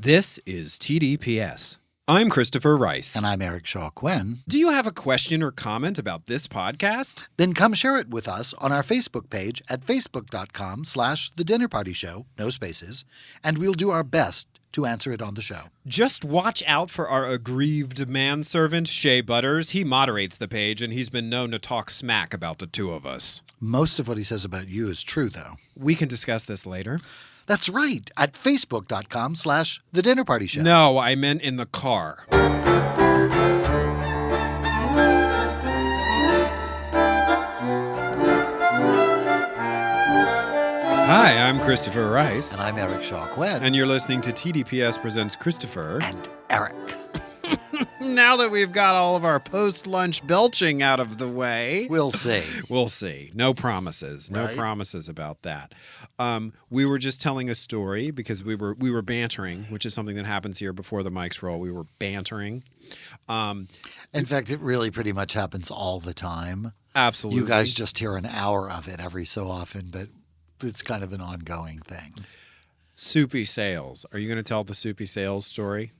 This is TDPS. I'm Christopher Rice. And I'm Eric Shaw Quinn. Do you have a question or comment about this podcast? Then come share it with us on our Facebook page at facebook.com/thedinnerpartyshow, no spaces, and we'll do our best to answer it on the show. Just watch out for our aggrieved manservant, Shea Butters. He moderates the page, and he's been known to talk smack about the two of us. Most of what he says about you is true, though. We can discuss this later. That's right, at facebook.com/thedinnerpartyshow. No, I meant in the car. Hi, I'm Christopher Rice. And I'm Eric Shaw Quinn. And you're listening to TDPS Presents Christopher. And Eric. Now that we've got all of our post-lunch belching out of the way. We'll see. We'll see. No promises. No Right? promises about that. We were just telling a story because we were bantering, which is something that happens here before the mics roll. We were bantering. In fact, it really pretty much happens all the time. Absolutely. You guys just hear an hour of it every so often, but it's kind of an ongoing thing. Soupy sales. Are you going to tell the soupy sales story?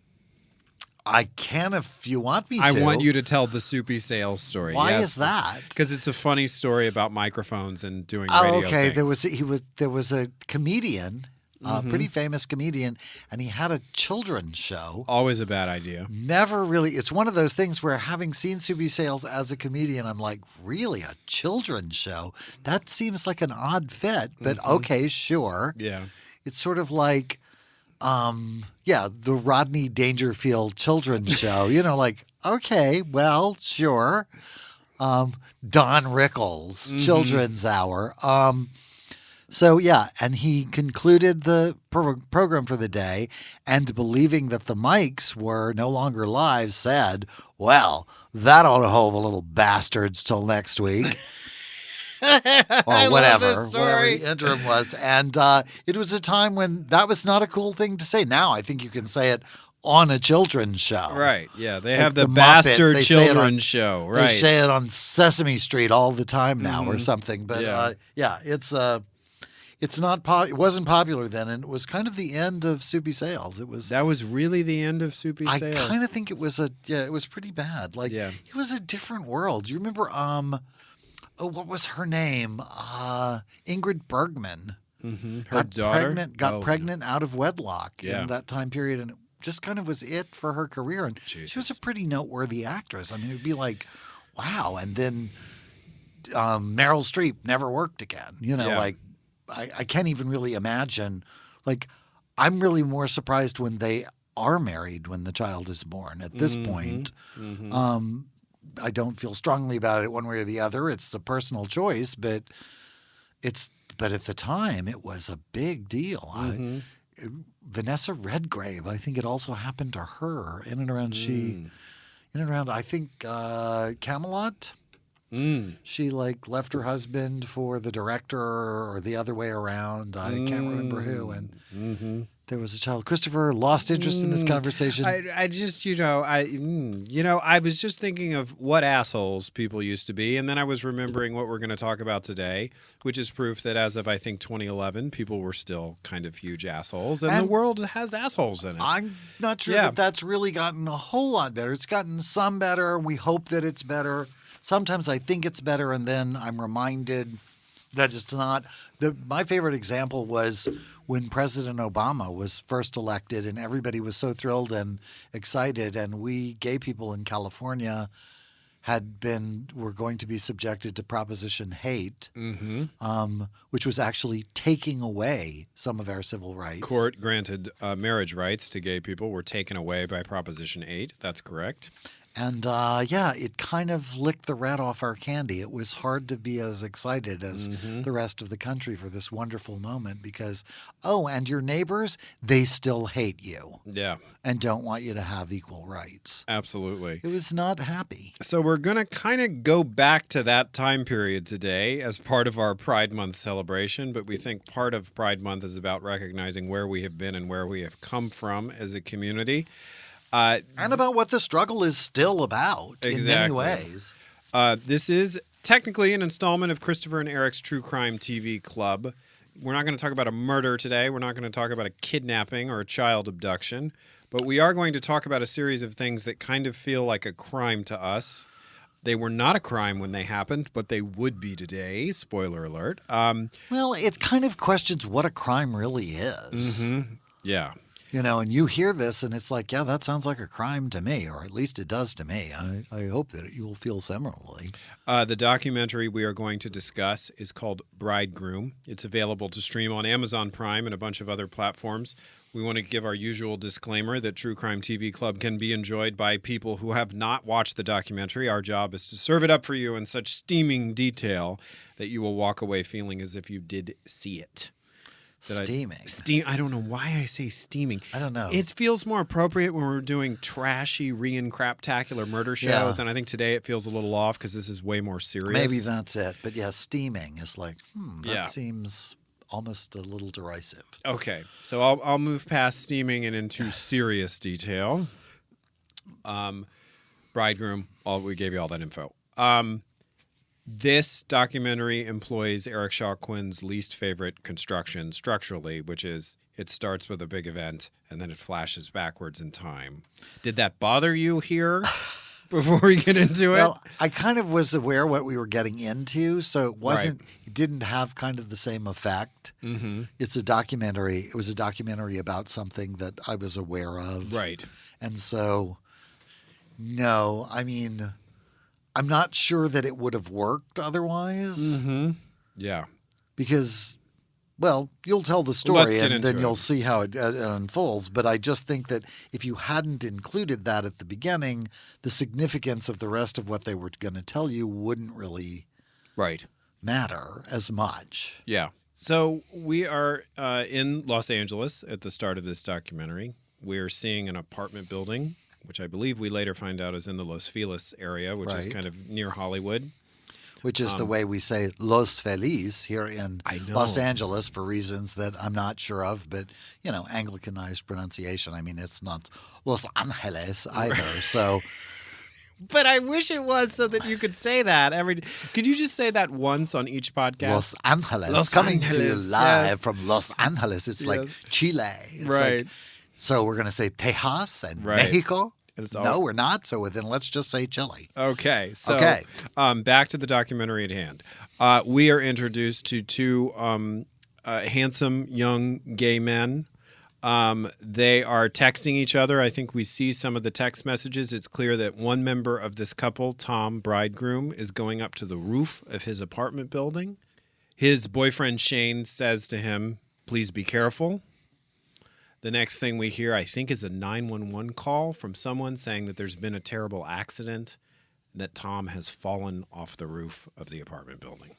I can if you want me to. I want you to tell the soupy sales story. Why is that? Because it's a funny story about microphones and doing Oh, radio okay. things. There was a comedian, a pretty famous comedian, and he had a children's show. Always a bad idea. Never really. It's one of those things where, having seen Soupy Sales as a comedian, I'm like, really, a children's show? That seems like an odd fit, but okay, sure. Yeah. It's sort of like, the Rodney Dangerfield children's show. Like, okay, well, sure. Don Rickles, Children's Hour. And he concluded the program for the day, and believing that the mics were no longer live, said, well, that ought to hold the little bastards till next week. Or whatever the interim was. And it was a time when that was not a cool thing to say. Now I think you can say it on a children's show. Right. Yeah. They Like have the Muppet, bastard they say it children's show. Right. They say it on Sesame Street all the time now or something. But it's not it wasn't popular then, and it was kind of the end of Soupy Sales. That was really the end of Soupy Sales. I kind of think it was it was pretty bad. Like it was a different world. You remember what was her name? Ingrid Bergman. Mm-hmm. Her daughter got pregnant out of wedlock Yeah. in that time period, and it just kind of was it for her career. And Jesus. she was a pretty noteworthy actress. I mean, it would be like, wow. And then Meryl Streep never worked again. Like I can't even really imagine. Like, I'm really more surprised when they are married when the child is born. At this point, I don't feel strongly about it one way or the other. It's a personal choice, but at the time it was a big deal. Vanessa Redgrave, I think it also happened to her in and around I think Camelot. She left her husband for the director, or the other way around. I can't remember who. And there was a child. Christopher lost interest in this conversation. I just, I was just thinking of what assholes people used to be, and then I was remembering what we're going to talk about today, which is proof that as of, I think, 2011, people were still kind of huge assholes, and the world has assholes in it. I'm not sure that that's really gotten a whole lot better. It's gotten some better. We hope that it's better. Sometimes I think it's better, and then I'm reminded that it's not. My favorite example was when President Obama was first elected, and everybody was so thrilled and excited, and we gay people in California were going to be subjected to Proposition Hate, which was actually taking away some of our civil rights. Court granted marriage rights to gay people were taken away by Proposition 8. That's correct. And it kind of licked the rat off our candy. It was hard to be as excited as the rest of the country for this wonderful moment because, and your neighbors, they still hate you. Yeah. And don't want you to have equal rights. Absolutely. It was not happy. So we're going to kind of go back to that time period today as part of our Pride Month celebration, but we think part of Pride Month is about recognizing where we have been and where we have come from as a community. And about what the struggle is still about in many ways. This is technically an installment of Christopher and Eric's True Crime TV Club. we're not going to talk about a murder today. We're not going to talk about a kidnapping or a child abduction. But we are going to talk about a series of things that kind of feel like a crime to us. They were not a crime when they happened, but they would be today. Spoiler alert. Well, it kind of questions what a crime really is. Yeah. You know, and you hear this and it's like, yeah, that sounds like a crime to me, or at least it does to me. I hope that you will feel similarly. The documentary we are going to discuss is called Bridegroom. It's available to stream on Amazon Prime and a bunch of other platforms. We want to give our usual disclaimer that True Crime TV Club can be enjoyed by people who have not watched the documentary. Our job is to serve it up for you in such steaming detail that you will walk away feeling as if you did see it. Steaming. I don't know why I say steaming. I don't know. It feels more appropriate when we're doing trashy, craptacular murder shows, Yeah. and I think today it feels a little off because this is way more serious. Maybe that's it. But yeah, steaming is like, that Yeah. seems almost a little derisive. Okay, so I'll move past steaming and into serious detail. Bridegroom, we gave you all that info. This documentary employs Eric Shaw Quinn's least favorite construction structurally, which is it starts with a big event and then it flashes backwards in time. Did that bother you here before we get into it? Well, I kind of was aware what we were getting into, so it didn't have kind of the same effect. Mm-hmm. It's a documentary. It was a documentary about something that I was aware of. Right. And so, no, I mean, I'm not sure that it would have worked otherwise. Mm-hmm. Yeah. Because, well, you'll tell the Let's story get and into then it. you'll see how it unfolds. But I just think that if you hadn't included that at the beginning, the significance of the rest of what they were going to tell you wouldn't really matter as much. Yeah. So we are in Los Angeles at the start of this documentary. We're seeing an apartment building, which I believe we later find out is in the Los Feliz area, which is kind of near Hollywood. Which is the way we say Los Feliz here in Los Angeles for reasons that I'm not sure of, but, you know, Anglicanized pronunciation. I mean, it's not Los Angeles either, so... But I wish it was so that you could say that Could you just say that once on each podcast? Los Angeles. Los Coming to you Angeles, live yes. from Los Angeles. It's like Chile. It's Right. like, so we're going to say Tejas and Mexico? No, we're not. So then let's just say Chile. Okay. So Okay. Back to the documentary at hand. We are introduced to two handsome young gay men. They are texting each other. I think we see some of the text messages. It's clear that one member of this couple, Tom, bridegroom, is going up to the roof of his apartment building. His boyfriend, Shane, says to him, "Please be careful." The next thing we hear, I think, is a 911 call from someone saying that there's been a terrible accident, that Tom has fallen off the roof of the apartment building.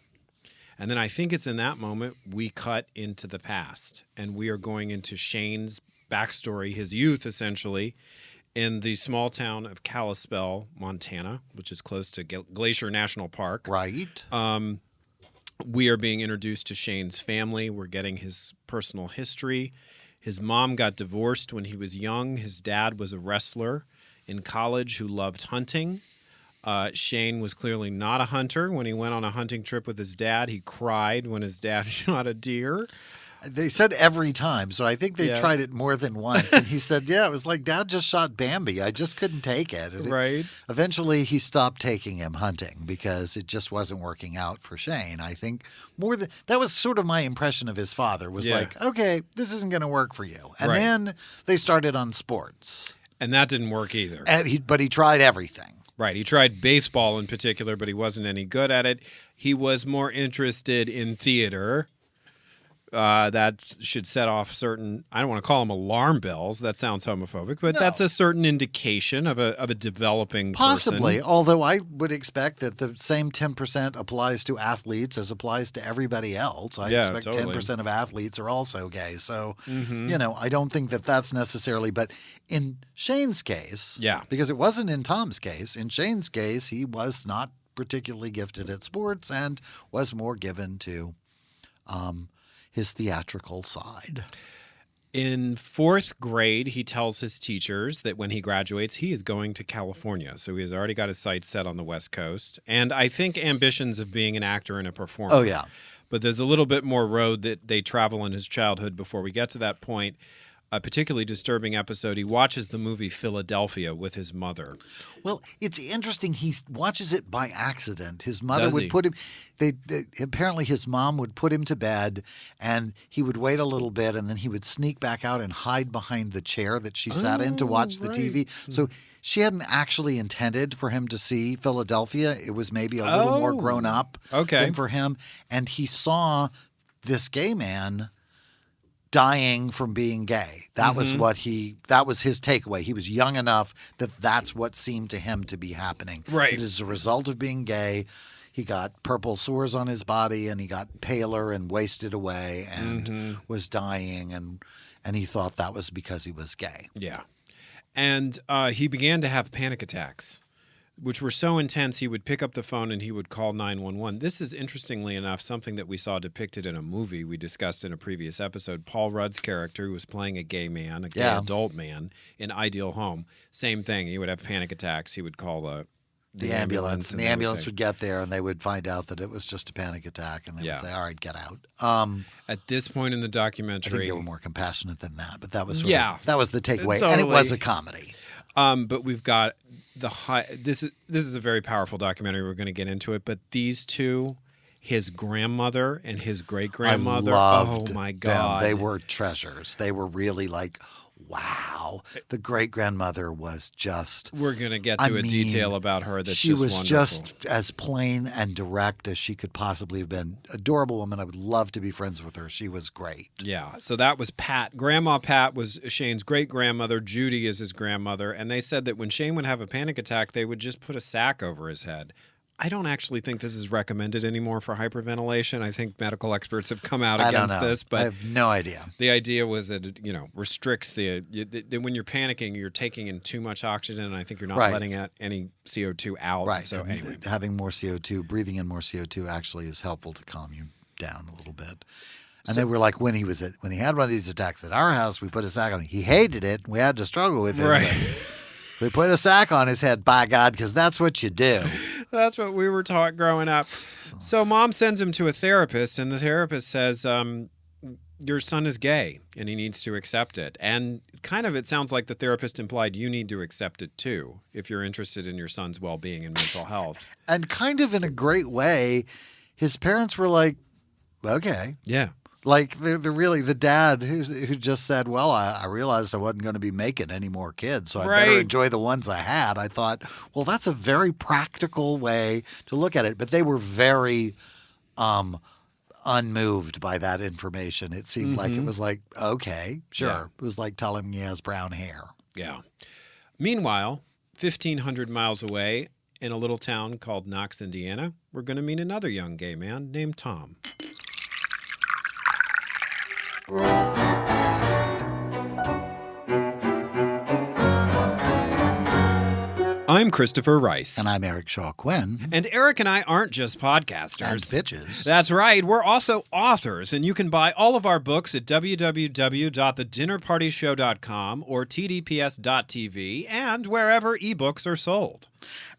And then I think it's in that moment we cut into the past, and we are going into Shane's backstory, his youth essentially, in the small town of Kalispell, Montana, which is close to Glacier National Park. Right. We are being introduced to Shane's family. We're getting his personal history. His mom got divorced when he was young. His dad was a wrestler in college who loved hunting. Shane was clearly not a hunter. When he went on a hunting trip with his dad, he cried when his dad shot a deer. They said every time, so I think they tried it more than once. And he said, yeah, it was like Dad just shot Bambi. I just couldn't take it. And eventually, he stopped taking him hunting because it just wasn't working out for Shane. I think that was sort of my impression of his father was like, okay, this isn't going to work for you. And then they started on sports. And that didn't work either. But he tried everything. Right. He tried baseball in particular, but he wasn't any good at it. He was more interested in theater. That should set off certain, I don't want to call them alarm bells. That sounds homophobic, but that's a certain indication of a developing Possibly, person. although I would expect that the same 10% applies to athletes as applies to everybody else. I expect totally. 10% of athletes are also gay. So, I don't think that that's necessarily, but in Shane's case, because it wasn't in Tom's case, in Shane's case, he was not particularly gifted at sports and was more given to his theatrical side. In fourth grade, he tells his teachers that when he graduates, he is going to California. So he has already got his sights set on the West Coast. And I think ambitions of being an actor and a performer. Oh, yeah. But there's a little bit more road that they travel in his childhood before we get to that point. A particularly disturbing episode. He watches the movie Philadelphia with his mother. Well, it's interesting. He watches it by accident. His mother would he? put him. Apparently his mom would put him to bed, and he would wait a little bit, and then he would sneak back out and hide behind the chair that she sat in to watch the TV. So she hadn't actually intended for him to see Philadelphia. It was maybe a little more grown up than for him, and he saw this gay man dying from being gay. That was that was his takeaway. He was young enough that that's what seemed to him to be happening. Right. It is a result of being gay. He got purple sores on his body, and he got paler and wasted away and was dying, and he thought that was because he was gay. Yeah. And he began to have panic attacks, which were so intense he would pick up the phone and he would call 911. This is, interestingly enough, something that we saw depicted in a movie we discussed in a previous episode. Paul Rudd's character, who was playing a gay man, a gay adult man in Ideal Home, same thing. He would have panic attacks. He would call the ambulance. And the ambulance would get there, and they would find out that it was just a panic attack, and they would say, all right, get out. At this point in the documentary, I think they were more compassionate than that, but that was that was the takeaway, totally. and it was a comedy. But we've got the high. This is a very powerful documentary. We're going to get into it, but these two, his grandmother and his great grandmother. Oh my God, they were treasures. They were really like, wow. The great grandmother was just. We're going to get to a detail about her that's she just was wonderful. Just as plain and direct as she could possibly have been. Adorable woman. I would love to be friends with her. She was great. Yeah. So that was Pat. Grandma Pat was Shane's great grandmother. Judy is his grandmother. And they said that when Shane would have a panic attack, they would just put a sack over his head. I don't actually think this is recommended anymore for hyperventilation. I think medical experts have come out against this, but I have no idea. The idea was that it, restricts that when you're panicking, you're taking in too much oxygen, and I think you're not letting any CO2 out. Right. So anyway, having more CO2, breathing in more CO2 actually is helpful to calm you down a little bit. And they were like, when he had one of these attacks at our house, we put a sack on him. He hated it, and we had to struggle with it. Right. We put a sack on his head, by God, because that's what you do. That's what we were taught growing up. So mom sends him to a therapist, and the therapist says, your son is gay, and he needs to accept it. And kind of it sounds like the therapist implied you need to accept it, too, if you're interested in your son's well-being and mental health. And kind of in a great way, his parents were like, okay. Yeah. Like, they're really the dad who just said, well, I realized I wasn't going to be making any more kids, so I better enjoy the ones I had. I thought, well, that's a very practical way to look at it. But they were very unmoved by that information. It seemed like it was like, okay, sure. Yeah. It was like telling him he has brown hair. Yeah. Meanwhile, 1,500 miles away in a little town called Knox, Indiana, we're going to meet another young gay man named Tom. I'm Christopher Rice. And I'm Eric Shaw Quinn. And Eric and I aren't just podcasters. And bitches. That's right. We're also authors, and you can buy all of our books at www.thedinnerpartyshow.com or tdps.tv and wherever ebooks are sold.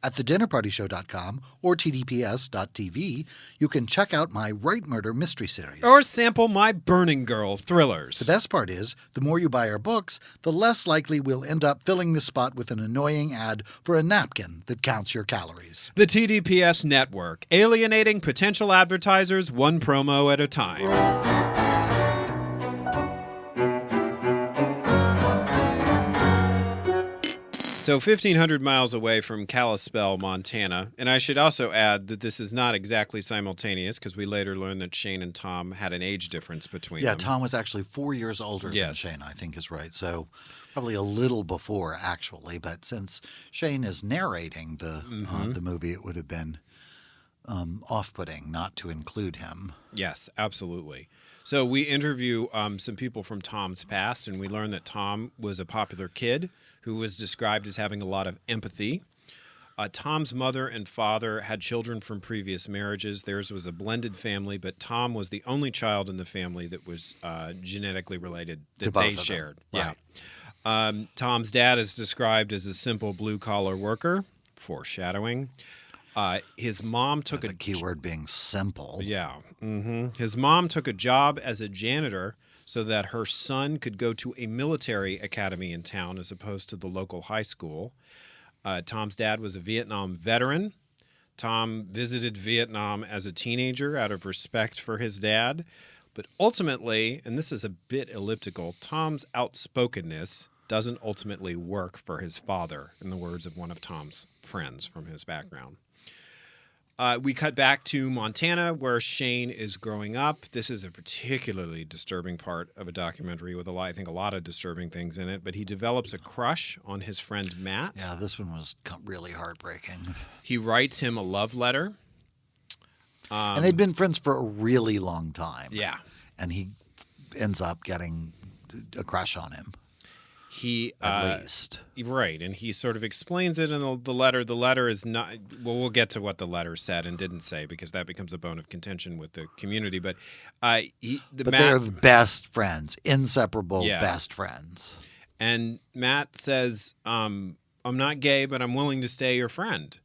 At thedinnerpartyshow.com or tdps.tv, you can check out my Right Murder mystery series. Or sample my Burning Girl thrillers. The best part is, the more you buy our books, the less likely we'll end up filling the spot with an annoying ad for a napkin that counts your calories. The TDPS Network, alienating potential advertisers one promo at a time. So 1,500 miles away from Kalispell, Montana, and I should also add that this is not exactly simultaneous because we later learned that Shane and Tom had an age difference between them. Yeah, Tom was actually 4 years older than Shane, I think is right. So probably a little before, actually. But since Shane is narrating the movie, it would have been off-putting not to include him. Yes, absolutely. So we interview some people from Tom's past, and we learn that Tom was a popular kid who was described as having a lot of empathy. Tom's mother and father had children from previous marriages. Theirs was a blended family, but Tom was the only child in the family that was genetically related that they shared. Right. Yeah. Tom's dad is described as a simple blue-collar worker, foreshadowing. His mom took The key word being simple. Yeah. His mom took a job as a janitor so that her son could go to a military academy in town as opposed to the local high school. Tom's dad was a Vietnam veteran. Tom visited Vietnam as a teenager out of respect for his dad. But ultimately, and this is a bit elliptical, Tom's outspokenness doesn't ultimately work for his father, in the words of one of Tom's friends from his background. We cut back to Montana, where Shane is growing up. This is a particularly disturbing part of a documentary with a lot of disturbing things in it. But he develops a crush on his friend Matt. Yeah, this one was really heartbreaking. He writes him a love letter. And they'd been friends for a really long time. Yeah. And he ends up getting a crush on him. At least. Right. And he sort of explains it in the letter. The letter is not, well, we'll get to what the letter said and didn't say because that becomes a bone of contention with the community. But they're the best friends, inseparable best friends. And Matt says, I'm not gay, but I'm willing to stay your friend.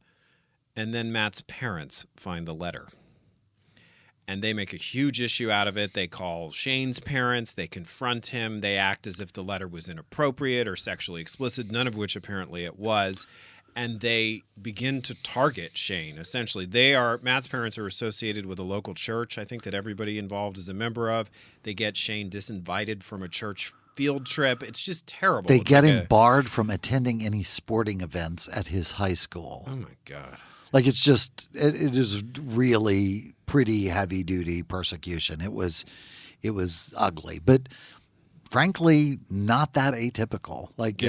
And then Matt's parents find the letter. And they make a huge issue out of it. They call Shane's parents. They confront him. They act as if the letter was inappropriate or sexually explicit, none of which apparently it was. And they begin to target Shane, essentially. Matt's parents are associated with a local church, I think, that everybody involved is a member of. They get Shane disinvited from a church field trip. It's just terrible. They get him barred from attending any sporting events at his high school. Oh, my God. Like, it's just, it is really pretty heavy duty persecution. It was ugly, but frankly, not that atypical. Like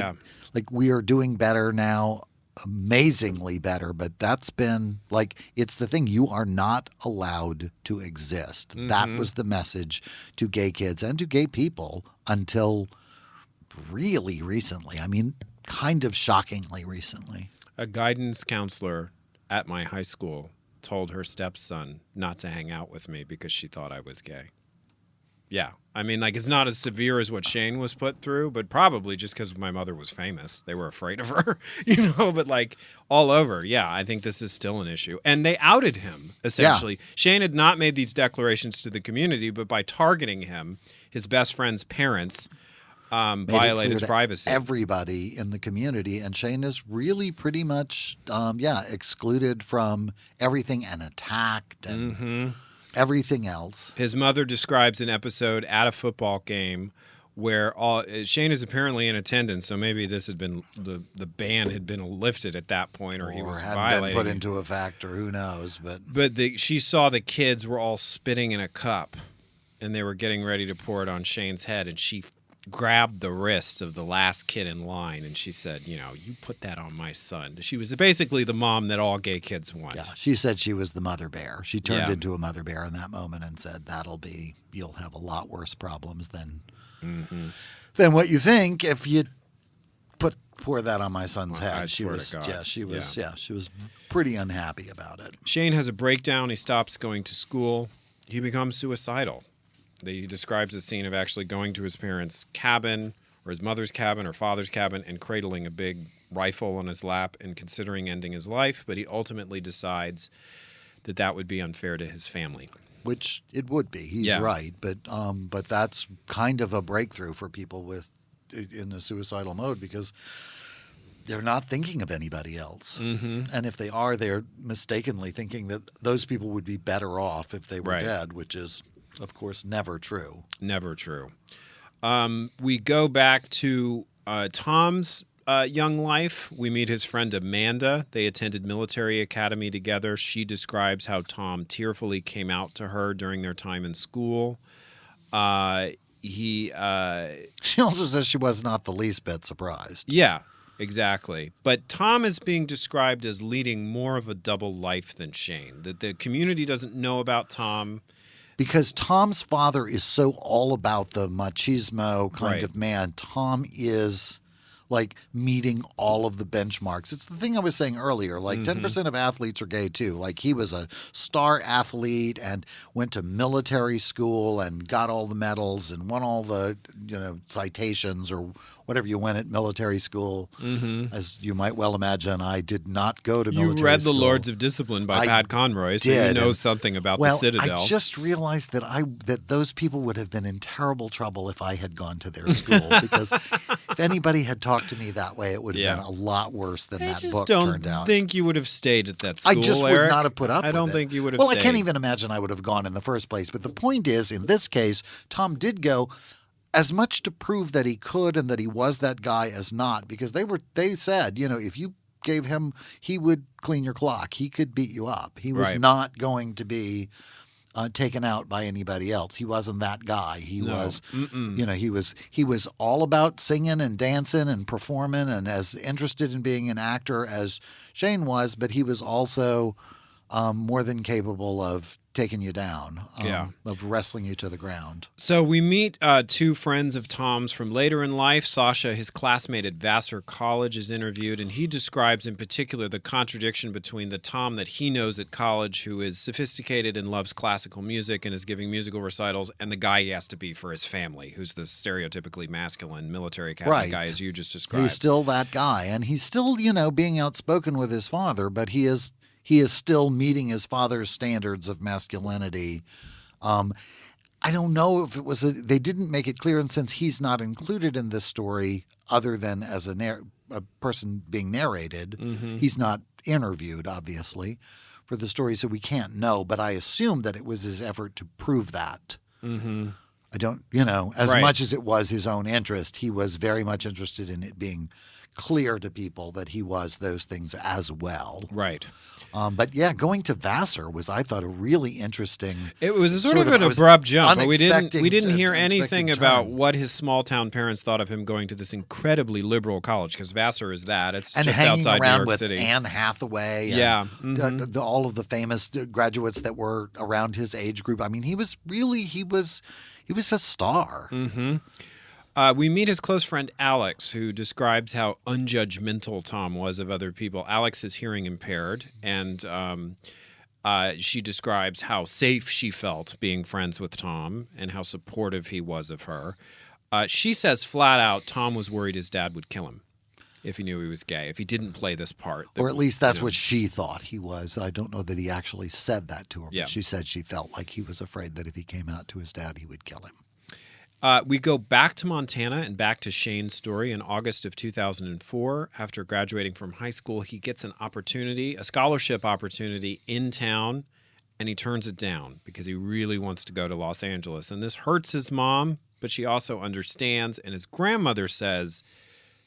we are doing better now, amazingly better, but that's been it's the thing. You are not allowed to exist. Mm-hmm. That was the message to gay kids and to gay people until really recently. I mean, kind of shockingly recently. A guidance counselor at my high school told her stepson not to hang out with me because she thought I was gay. Yeah. I mean, it's not as severe as what Shane was put through, but probably just because my mother was famous. They were afraid of her, but all over. Yeah, I think this is still an issue. And they outed him, essentially. Yeah. Shane had not made these declarations to the community, but by targeting him, his best friend's parents violate his privacy. Everybody in the community, and Shane is really pretty much, excluded from everything and attacked and everything else. His mother describes an episode at a football game where Shane is apparently in attendance, so maybe this had been the ban had been lifted at that point, or he was violating. Been put into effect, or who knows? But she saw the kids were all spitting in a cup, and they were getting ready to pour it on Shane's head, and she grabbed the wrist of the last kid in line, and she said, you put that on my son. She was basically the mom that all gay kids want. Yeah, she said she was the mother bear. She turned into a mother bear in that moment and said, you'll have a lot worse problems than what you think if you pour that on my son's head. She was pretty unhappy about it. Shane has a breakdown. He stops going to school. He becomes suicidal. He describes the scene of actually going to his parents' cabin or his mother's cabin or father's cabin and cradling a big rifle on his lap and considering ending his life. But he ultimately decides that would be unfair to his family. Which it would be. He's right. But that's kind of a breakthrough for people in the suicidal mode because they're not thinking of anybody else. Mm-hmm. And if they are, they're mistakenly thinking that those people would be better off if they were dead, which is, of course, never true. Never true. We go back to Tom's young life. We meet his friend Amanda. They attended military academy together. She describes how Tom tearfully came out to her during their time in school. She also says she was not the least bit surprised. Yeah, exactly. But Tom is being described as leading more of a double life than Shane. That the community doesn't know about Tom. Because Tom's father is so all about the machismo kind of man. Tom is like meeting all of the benchmarks. It's the thing I was saying earlier, like 10% of athletes are gay too. Like he was a star athlete and went to military school and got all the medals and won all the, citations or whatever you went at military school. As you might well imagine, I did not go to military school. You read The Lords of Discipline by Pat Conroy, so you know something about the Citadel. I just realized that those people would have been in terrible trouble if I had gone to their school, because if anybody had talked to me that way, it would have been a lot worse than that book turned out. I think you would have stayed at that school, I just Eric. would not have put up with it. I don't think you would have Well, stayed. I can't even imagine I would have gone in the first place. But the point is, in this case, Tom did go as much to prove that he could and that he was that guy as not, because they said, if you gave him, he would clean your clock. He could beat you up. He was not going to be taken out by anybody else. He wasn't that guy. He was, he was all about singing and dancing and performing and as interested in being an actor as Shane was, but he was also more than capable of taking you down, of wrestling you to the ground. So we meet two friends of Tom's from later in life. Sasha, his classmate at Vassar College, is interviewed, and he describes in particular the contradiction between the Tom that he knows at college, who is sophisticated and loves classical music and is giving musical recitals, and the guy he has to be for his family, who's the stereotypically masculine military academy guy, as you just described. He's still that guy, and he's still, being outspoken with his father, but he is still meeting his father's standards of masculinity. I don't know if it was they didn't make it clear, and since he's not included in this story other than as a person being narrated, he's not interviewed, obviously, for the story, so we can't know, but I assume that it was his effort to prove that. I don't, as much as it was his own interest, he was very much interested in it being clear to people that he was those things as well. Right. But yeah, going to Vassar was, I thought, a really interesting. It was sort of an abrupt jump, but we didn't hear unexpected anything turn. about what his small town parents thought of him going to this incredibly liberal college, because Vassar is that. It's and just hanging outside around New York with City. Anne Hathaway. And, all of the famous graduates that were around his age group. I mean, he was a star. We meet his close friend Alex, who describes how unjudgmental Tom was of other people. Alex is hearing impaired, and she describes how safe she felt being friends with Tom and how supportive he was of her. She says flat out Tom was worried his dad would kill him if he knew he was gay, if he didn't play this part. Or at least that's what she thought he was. I don't know that he actually said that to her, but Yeah. she said she felt like he was afraid that if he came out to his dad, he would kill him. We go back to Montana and back to Shane's story. In August of 2004, after graduating from high school, he gets a scholarship opportunity in town, and he turns it down because he really wants to go to Los Angeles. And this hurts his mom, but she also understands. And his grandmother says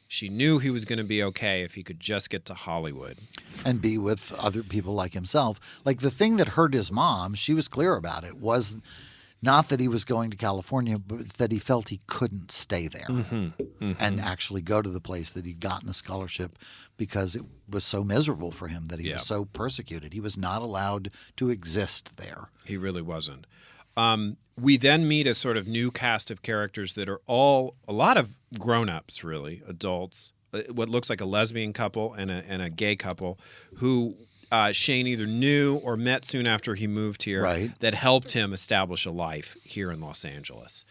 she knew he was going to be okay if he could just get to Hollywood. And be with other people like himself. Like, the thing that hurt his mom, she was clear about it, was not that he was going to California, but it's that he felt he couldn't stay there and actually go to the place that he'd gotten the scholarship, because it was so miserable for him, that he was so persecuted. He was not allowed to exist there. He really wasn't. We then meet a sort of new cast of characters that are a lot of grown-ups, really, adults, what looks like a lesbian couple and a gay couple who Shane either knew or met soon after he moved here, that helped him establish a life here in Los Angeles.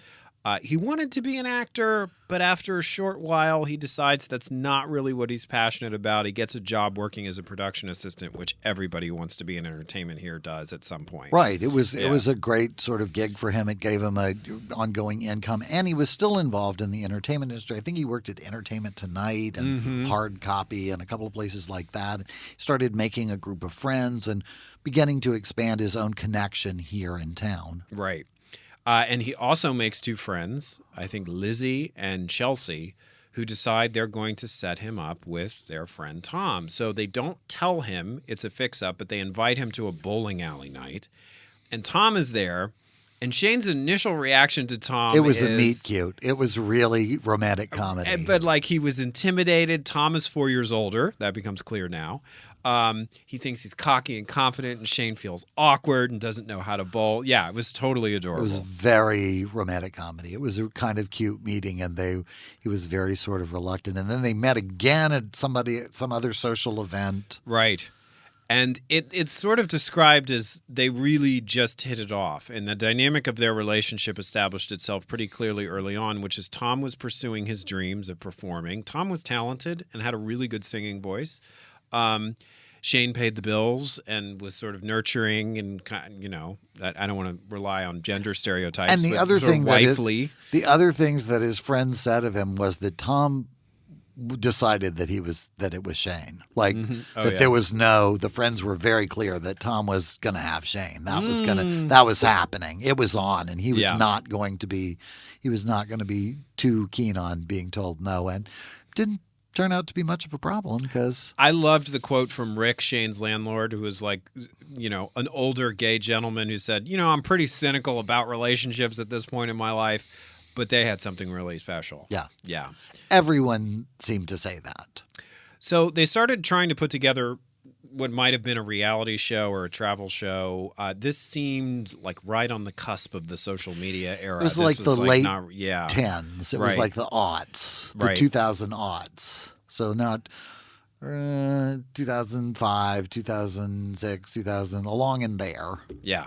He wanted to be an actor, but after a short while, he decides that's not really what he's passionate about. He gets a job working as a production assistant, which everybody who wants to be in entertainment here does at some point. Right. It was a great sort of gig for him. It gave him a ongoing income, and he was still involved in the entertainment industry. I think he worked at Entertainment Tonight and Hard Copy and a couple of places like that. He started making a group of friends and beginning to expand his own connection here in town. Right. And he also makes two friends, I think Lizzie and Chelsea, who decide they're going to set him up with their friend Tom. So they don't tell him it's a fix-up, but they invite him to a bowling alley night. And Tom is there, And Shane's initial reaction to Tom It was is, a meet cute. It was really romantic comedy. but like he was intimidated. Tom is 4 years older. That becomes clear now. He thinks he's cocky and confident, and Shane feels awkward and doesn't know how to bowl. Yeah, it was totally adorable. It was very romantic comedy. It was a kind of cute meeting, and he was very sort of reluctant. And then they met again at some other social event. Right. And it's sort of described as they really just hit it off. And the dynamic of their relationship established itself pretty clearly early on, which is Tom was pursuing his dreams of performing. Tom was talented and had a really good singing voice. Shane paid the bills and was sort of nurturing and, that I don't want to rely on gender stereotypes. And the but other sort of thing wifely. the other things that his friends said of him was that Tom decided that it was Shane. Like there was the friends were very clear that Tom was going to have Shane. That was happening. It was on, and he was not going to be too keen on being told no, and didn't turn out to be much of a problem because I loved the quote from Rick, Shane's landlord, who was like, an older gay gentleman who said, I'm pretty cynical about relationships at this point in my life, but they had something really special. Yeah. Yeah. Everyone seemed to say that. So they started trying to put together what might have been a reality show or a travel show. This seemed like right on the cusp of the social media era. It was this like was the like late not, yeah. 10s. It was like the aughts, the 2000 aughts. So not 2005, 2006, 2000, along in there. Yeah.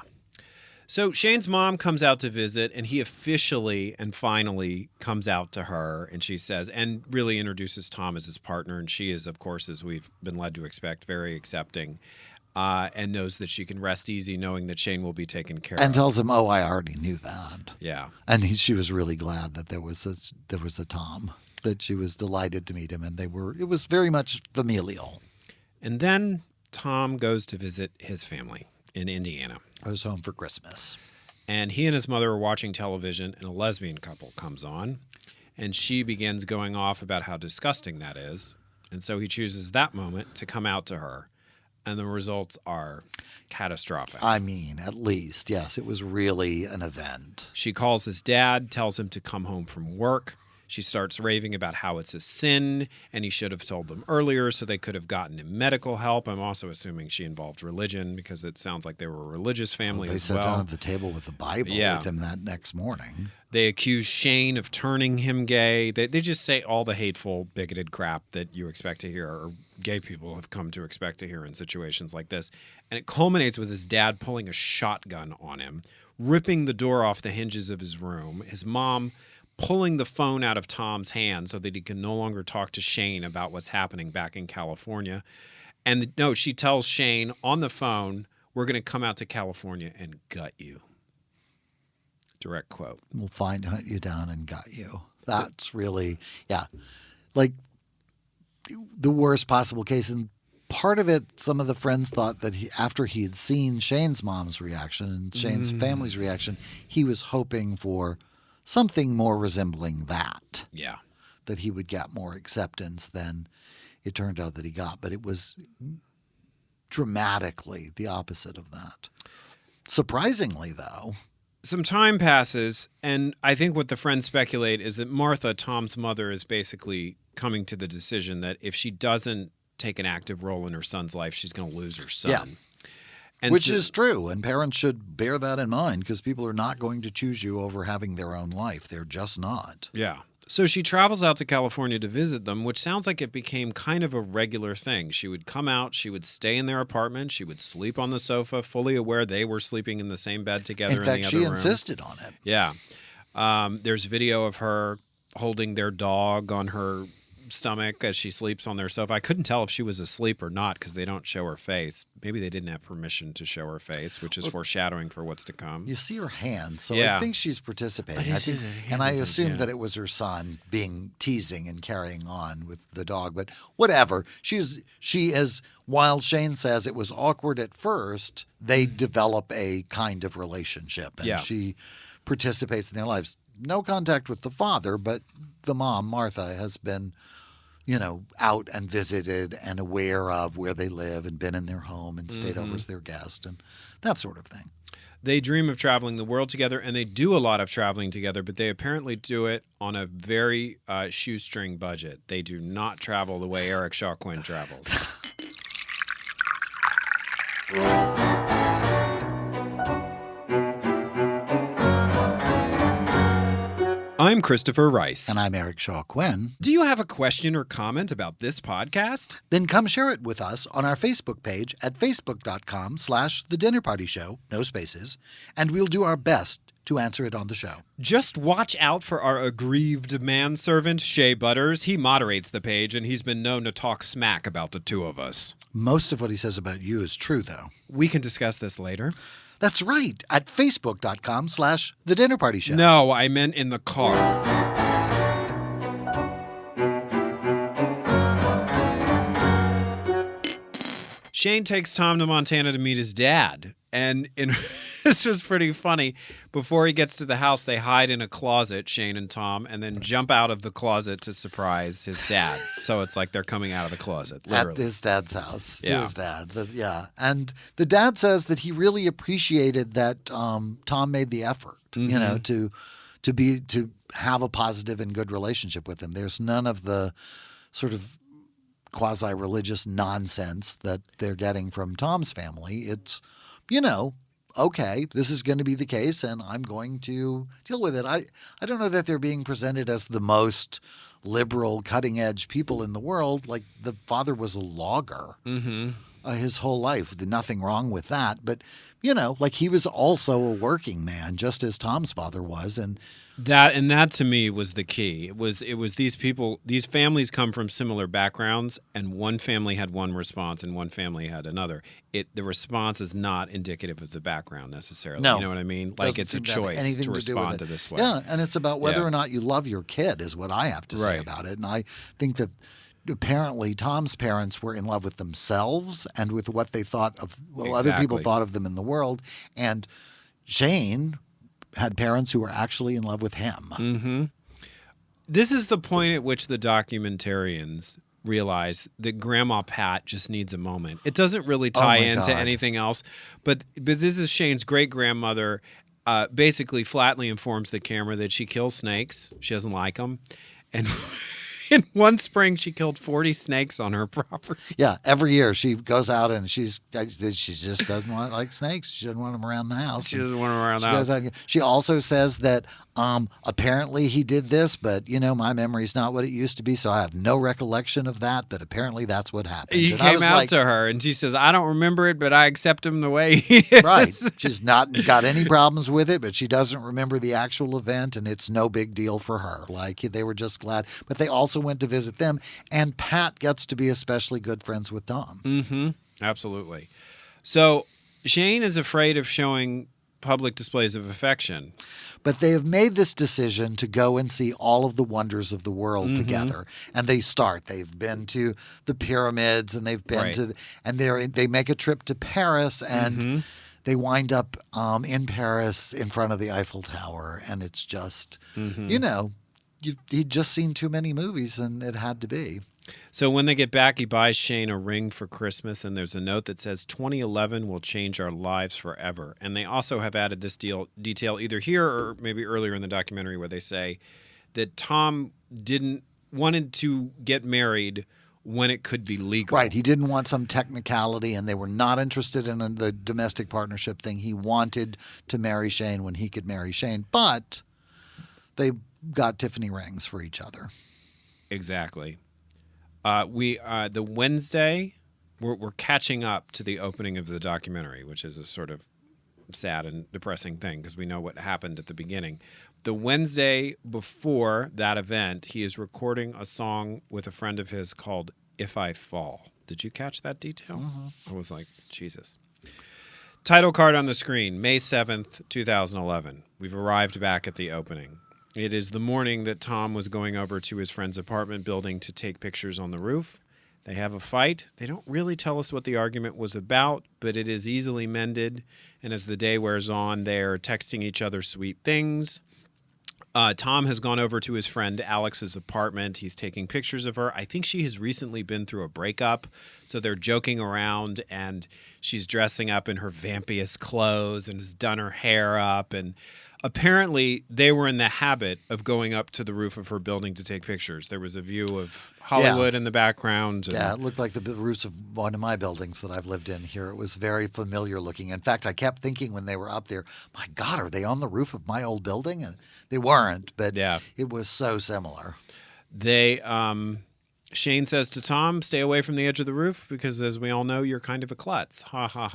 So Shane's mom comes out to visit, and he officially and finally comes out to her, and she says, and really introduces Tom as his partner, and she is, of course, as we've been led to expect, very accepting, and knows that she can rest easy knowing that Shane will be taken care of. And tells him, I already knew that. Yeah. And she was really glad that there was a Tom, that she was delighted to meet him, and it was very much familial. And then Tom goes to visit his family in Indiana. I was home for Christmas. And he and his mother are watching television, and a lesbian couple comes on, and she begins going off about how disgusting that is. And so he chooses that moment to come out to her, and the results are catastrophic. I mean, at least, yes, it was really an event. She calls his dad, tells him to come home from work. She starts raving about how it's a sin, and he should have told them earlier so they could have gotten him medical help. I'm also assuming she involved religion because it sounds like they were a religious family as well. They sat down at the table with the Bible with him that next morning. They accuse Shane of turning him gay. They just say all the hateful, bigoted crap that you expect to hear, or gay people have come to expect to hear in situations like this. And it culminates with his dad pulling a shotgun on him, ripping the door off the hinges of his room. His mom pulling the phone out of Tom's hand so that he can no longer talk to Shane about what's happening back in California. And she tells Shane on the phone, we're going to come out to California and gut you. Direct quote. We'll hunt you down and gut you. That's really, like the worst possible case. And part of it, some of the friends thought that after he had seen Shane's mom's reaction and Shane's family's reaction, he was hoping for something more resembling that. Yeah. That he would get more acceptance than it turned out that he got. But it was dramatically the opposite of that. Surprisingly, though. Some time passes, and I think what the friends speculate is that Martha, Tom's mother, is basically coming to the decision that if she doesn't take an active role in her son's life, she's going to lose her son. Yeah. And which is true, and parents should bear that in mind because people are not going to choose you over having their own life. They're just not. Yeah. So she travels out to California to visit them, which sounds like it became kind of a regular thing. She would come out, she would stay in their apartment, she would sleep on the sofa, fully aware they were sleeping in the same bed together in the other room. In fact, she insisted on it. Yeah. There's video of her holding their dog on her stomach as she sleeps on their sofa. I couldn't tell if she was asleep or not because they don't show her face. Maybe they didn't have permission to show her face, which is foreshadowing for what's to come. You see her hand, so Yeah. I think she's participating. I assumed that it was her son being teasing and carrying on with the dog, but whatever. She is. While Shane says it was awkward at first, they develop a kind of relationship, and she participates in their lives. No contact with the father, but the mom, Martha, has been out and visited and aware of where they live and been in their home and stayed over as their guest and that sort of thing. They dream of traveling the world together, and they do a lot of traveling together, but they apparently do it on a very shoestring budget. They do not travel the way Eric Shaw Quinn travels. I'm Christopher Rice. And I'm Eric Shaw Quinn. Do you have a question or comment about this podcast? Then come share it with us on our Facebook page at facebook.com/thedinnerpartyshow, no spaces, and we'll do our best to answer it on the show. Just watch out for our aggrieved manservant, Shea Butters. He moderates the page, and he's been known to talk smack about the two of us. Most of what he says about you is true, though. We can discuss this later. That's right, at facebook.com/thedinnerpartyshow. No, I meant in the car. Shane takes Tom to Montana to meet his dad. And this was pretty funny. Before he gets to the house, they hide in a closet, Shane and Tom, and then jump out of the closet to surprise his dad. So it's like they're coming out of the closet, literally. At his dad's house, to Yeah. his dad. But yeah. And the dad says that he really appreciated that Tom made the effort, you know, to have a positive and good relationship with him. There's none of the sort of quasi-religious nonsense that they're getting from Tom's family. It's, you know, okay, this is going to be the case, and I'm going to deal with it. I don't know that they're being presented as the most liberal, cutting-edge people in the world. Like, the father was a logger his whole life. Nothing wrong with that. But, you know, like, he was also a working man, just as Tom's father was, and That to me was the key. It was these people, these families come from similar backgrounds, and one family had one response and one family had another. The response is not indicative of the background necessarily. No. You know what I mean? Like, it's a choice to respond to this way. Yeah, and it's about whether Yeah. or not you love your kid is what I have to say Right. about it. And I think that apparently Tom's parents were in love with themselves and with what they thought of, other people Exactly. thought of them in the world. And Shane had parents who were actually in love with him. This is the point at which the documentarians realize that Grandma Pat just needs a moment. It doesn't really tie my into God. anything else, but this is Shane's great-grandmother basically flatly informs the camera that she kills snakes. She doesn't like them. And in one spring, she killed 40 snakes on her property. Yeah, every year she goes out and she just doesn't like snakes. She doesn't want them around the house. She doesn't want them around the She goes house. out, she also says that apparently he did this, but, you know, my memory's not what it used to be, so I have no recollection of that, but apparently that's what happened. He And I came was out like, to her, and she says, I don't remember it, but I accept him the way he is. right. She's not got any problems with it, but she doesn't remember the actual event, and it's no big deal for her. Like, they were just glad. But they also went to visit them, and Pat gets to be especially good friends with Tom. Absolutely. So Shane is afraid of showing public displays of affection. But they have made this decision to go and see all of the wonders of the world together. And they start. They've been to the pyramids, and they've been Right. to, and they make a trip to Paris, and they wind up in Paris in front of the Eiffel Tower. And it's just, you know, he'd just seen too many movies, and it had to be. So when they get back, he buys Shane a ring for Christmas, and there's a note that says 2011 will change our lives forever. And they also have added this detail either here or maybe earlier in the documentary where they say that Tom wanted to get married when it could be legal. Right. He didn't want some technicality, and they were not interested in the domestic partnership thing. He wanted to marry Shane when he could marry Shane, but they got Tiffany rings for each other. Exactly. The Wednesday, we're catching up to the opening of the documentary, which is a sort of sad and depressing thing because we know what happened at the beginning. The Wednesday before that event, he is recording a song with a friend of his called If I Fall. Did you catch that detail? I was like, Jesus. Title card on the screen, May 7th, 2011. We've arrived back at the opening. It is the morning that Tom was going over to his friend's apartment building to take pictures on the roof. They have a fight. They don't really tell us what the argument was about, but it is easily mended. And as the day wears on, they are texting each other sweet things. Tom has gone over to his friend Alex's apartment. He's taking pictures of her. I think she has recently been through a breakup, so they're joking around, and she's dressing up in her vampiest clothes and has done her hair up. And apparently they were in the habit of going up to the roof of her building to take pictures. There was a view of Hollywood in the background. Yeah, it looked like the roofs of one of my buildings that I've lived in here. It was very familiar looking. In fact, I kept thinking when they were up there, my God, are they on the roof of my old building? And they weren't, but it was so similar. Shane says to Tom, stay away from the edge of the roof because, as we all know, you're kind of a klutz. Ha, ha,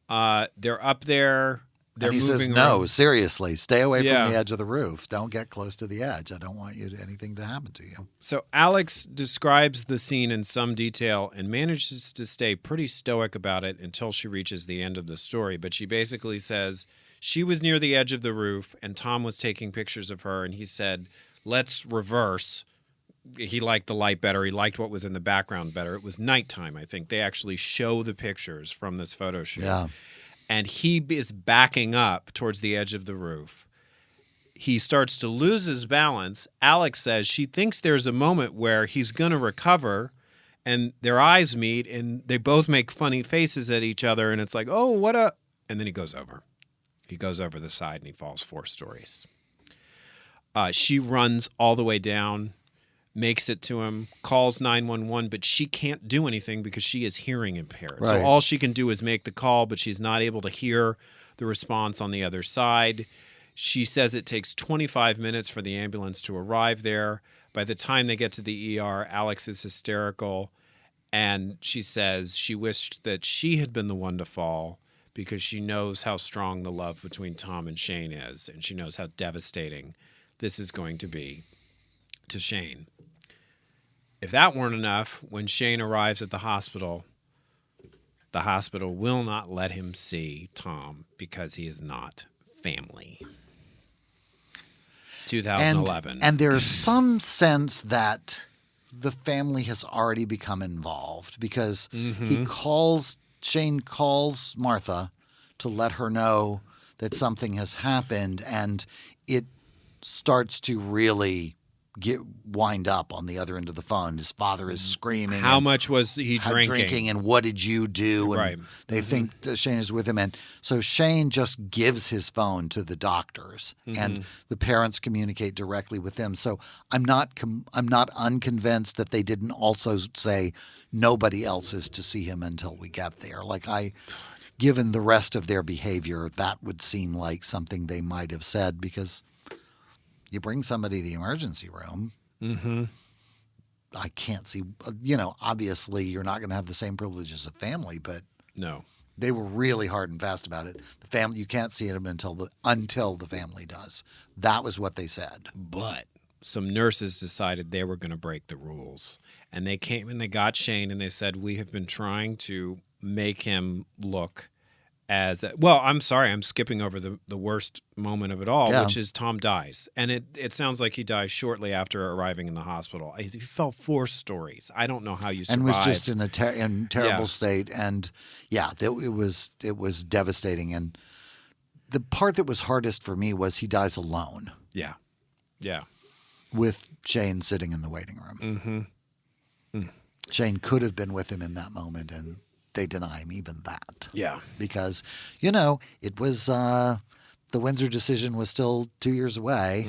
ha. They're up there. And he says, no, seriously, stay away from the edge of the roof. Don't get close to the edge. I don't want anything to happen to you. So Alex describes the scene in some detail and manages to stay pretty stoic about it until she reaches the end of the story. But she basically says she was near the edge of the roof and Tom was taking pictures of her. And he said, let's reverse. He liked the light better. He liked what was in the background better. It was nighttime, I think. They actually show the pictures from this photo shoot. Yeah. And he is backing up towards the edge of the roof. He starts to lose his balance. Alex says she thinks there's a moment where he's going to recover, and their eyes meet, and they both make funny faces at each other, and it's like, oh, what a... And then he goes over. He goes over the side, and he falls 4 stories. She runs all the way down, makes it to him, calls 911, but she can't do anything because she is hearing impaired. Right. So all she can do is make the call, but she's not able to hear the response on the other side. She says it takes 25 minutes for the ambulance to arrive there. By the time they get to the ER, Alex is hysterical, and she says she wished that she had been the one to fall because she knows how strong the love between Tom and Shane is, and she knows how devastating this is going to be to Shane. If that weren't enough, when Shane arrives at the hospital will not let him see Tom because he is not family. 2011. And there's some sense that the family has already become involved because Shane calls Martha to let her know that something has happened, and it starts to really wind up on the other end of the phone. His father is screaming. How much was he drinking? And what did you do? And right. They think that Shane is with him. And so Shane just gives his phone to the doctors, and the parents communicate directly with them. So I'm not unconvinced that they didn't also say nobody else is to see him until we get there. Given the rest of their behavior, that would seem like something they might have said because you bring somebody to the emergency room. I can't see, obviously you're not going to have the same privileges of family, but no, they were really hard and fast about it. The family, you can't see them until the family does. That was what they said. But some nurses decided they were going to break the rules, and they came and they got Shane and they said, we have been trying to make him look as well. I'm sorry, I'm skipping over the worst moment of it all, which is Tom dies. And it sounds like he dies shortly after arriving in the hospital. He fell 4 stories. I don't know how you survived. And was just in a terrible state. And it was devastating. And the part that was hardest for me was he dies alone. Yeah. Yeah. With Shane sitting in the waiting room. Shane could have been with him in that moment, and they deny him even that. Yeah. Because, it was the Windsor decision was still 2 years away.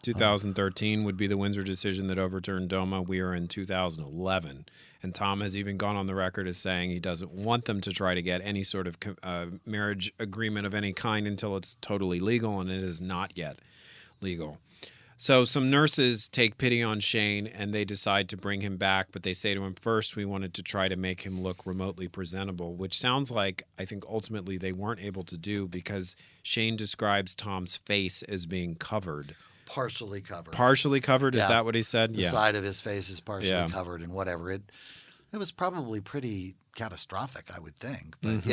2013 would be the Windsor decision that overturned DOMA. We are in 2011. And Tom has even gone on the record as saying he doesn't want them to try to get any sort of marriage agreement of any kind until it's totally legal, and it is not yet legal. So some nurses take pity on Shane, and they decide to bring him back, but they say to him, first, we wanted to try to make him look remotely presentable, which sounds like I think ultimately they weren't able to do because Shane describes Tom's face as being covered. Partially covered. Partially covered? Is that what he said? The side of his face is partially covered and whatever. It was probably pretty catastrophic, I would think. But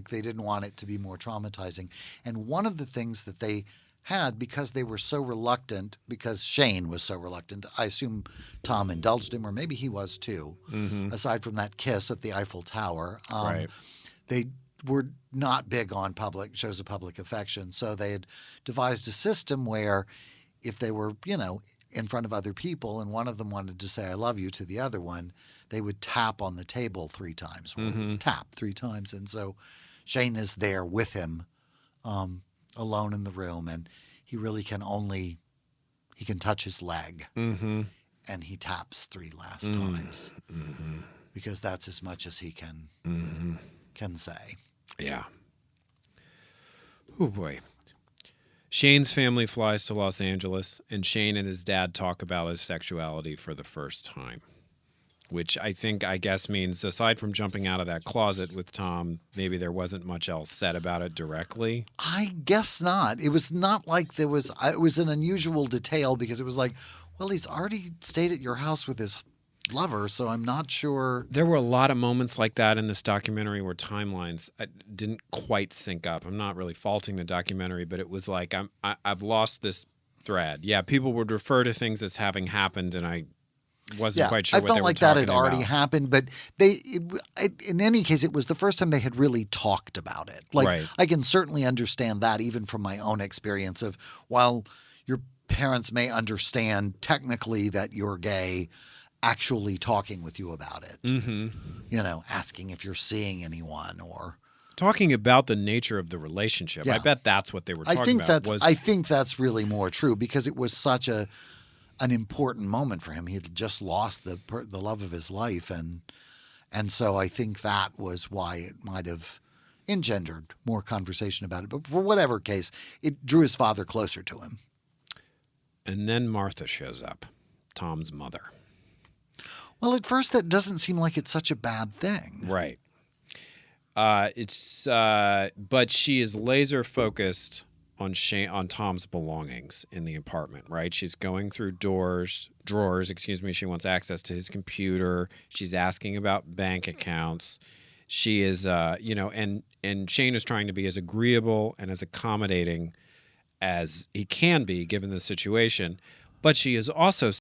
they didn't want it to be more traumatizing. And one of the things that they had, because they were so reluctant, because Shane was so reluctant, I assume Tom indulged him, or maybe he was too, aside from that kiss at the Eiffel Tower. They were not big on shows of public affection. So they had devised a system where if they were, in front of other people and one of them wanted to say, I love you to the other one, they would tap on the table 3 times, or tap 3 times. And so Shane is there with him, alone in the room, and he really he can touch his leg, and he taps 3 last times, because that's as much as he can say. Yeah. Oh, boy. Shane's family flies to Los Angeles, and Shane and his dad talk about his sexuality for the first time, which I guess means, aside from jumping out of that closet with Tom, maybe there wasn't much else said about it directly. I guess not. It was not like it was an unusual detail, because it was like, well, he's already stayed at your house with his lover, so I'm not sure. There were a lot of moments like that in this documentary where timelines didn't quite sync up. I'm not really faulting the documentary, but it was like I've lost this thread. Yeah, people would refer to things as having happened, and I wasn't quite sure what they were talking about. I felt like that had already happened, but in any case, it was the first time they had really talked about it. Like, I can certainly understand that, even from my own experience of, while your parents may understand technically that you're gay, actually talking with you about it, asking if you're seeing anyone, or talking about the nature of the relationship. Yeah. I bet that's what they were talking about. I think that's really more true, because it was such an important moment for him. He had just lost the love of his life, and so I think that was why it might have engendered more conversation about it. But for whatever case, it drew his father closer to him. And then Martha shows up, Tom's mother. Well, at first that doesn't seem like it's such a bad thing. Right. But she is laser focused on Tom's belongings in the apartment, right? She's going through drawers. She wants access to his computer. She's asking about bank accounts. She is, and Shane is trying to be as agreeable and as accommodating as he can be given the situation. But she is also